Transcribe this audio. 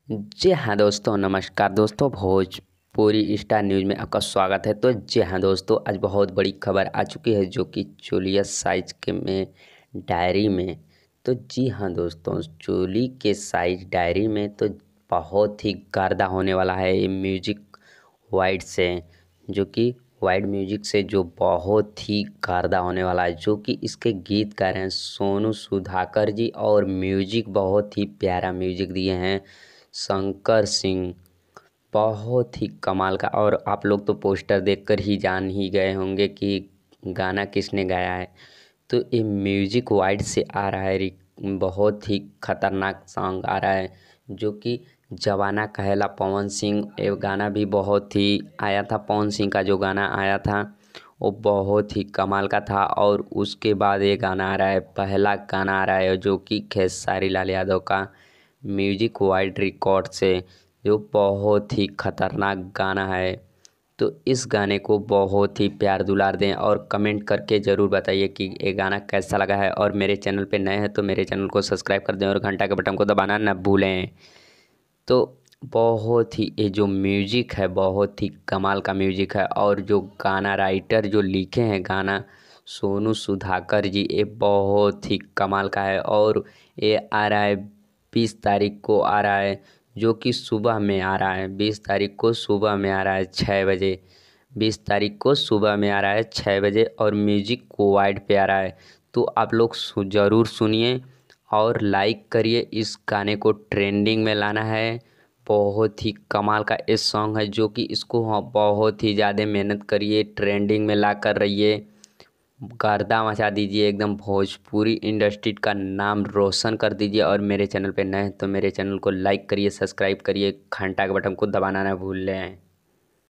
जी हाँ दोस्तों, नमस्कार दोस्तों। भोजपुरी स्टार न्यूज़ में आपका स्वागत है। तो जी हाँ दोस्तों, आज बहुत बड़ी खबर आ चुकी है जो कि चोलिया साइज के में डायरी में। तो जी हाँ दोस्तों, चोली के साइज डायरी में तो बहुत ही गर्दा होने वाला है ये म्यूजिक वाइड से, जो कि वाइड म्यूजिक से जो बहुत ही गर्दा होने वाला है। जो कि इसके गीतकार हैं सोनू सुधाकर जी, और म्यूजिक बहुत ही प्यारा म्यूजिक दिए हैं शंकर सिंह। बहुत ही कमाल का। और आप लोग तो पोस्टर देखकर ही जान ही गए होंगे कि गाना किसने गाया है। तो ये म्यूजिक वाइड से आ रहा है, बहुत ही खतरनाक सॉन्ग आ रहा है जो कि जवाना कहेला पवन सिंह। ये गाना भी बहुत ही आया था, पवन सिंह का जो गाना आया था वो बहुत ही कमाल का था। और उसके बाद ये गाना आ रहा है, पहला गाना आ रहा है जो कि खेसारी लाल यादव का म्यूजिक वाइड रिकॉर्ड से, जो बहुत ही खतरनाक गाना है। तो इस गाने को बहुत ही प्यार दुलार दें और कमेंट करके ज़रूर बताइए कि ये गाना कैसा लगा है। और मेरे चैनल पे नए हैं तो मेरे चैनल को सब्सक्राइब कर दें और घंटा के बटन को दबाना न भूलें। तो बहुत ही ये जो म्यूजिक है बहुत ही कमाल का म्यूजिक है। और जो गाना राइटर जो लिखे हैं गाना सोनू सुधाकर जी, ये बहुत ही कमाल का है। और ये आ रहा है 20 तारीख को आ रहा है, जो कि सुबह में आ रहा है। 20 तारीख को सुबह में आ रहा है 6 बजे। 20 तारीख को सुबह में आ रहा है 6 बजे और म्यूजिक को वाइड पे आ रहा है। तो आप लोग ज़रूर सुनिए और लाइक करिए। इस गाने को ट्रेंडिंग में लाना है। बहुत ही कमाल का इस सॉन्ग है जो कि इसको बहुत ही ज़्यादा मेहनत करिए, ट्रेंडिंग में ला कर रहिए, गर्दा मचा दीजिए, एकदम भोजपुरी इंडस्ट्री का नाम रोशन कर दीजिए। और मेरे चैनल पे नए हैं तो मेरे चैनल को लाइक करिए, सब्सक्राइब करिए, घंटा के बटन को दबाना ना भूलें।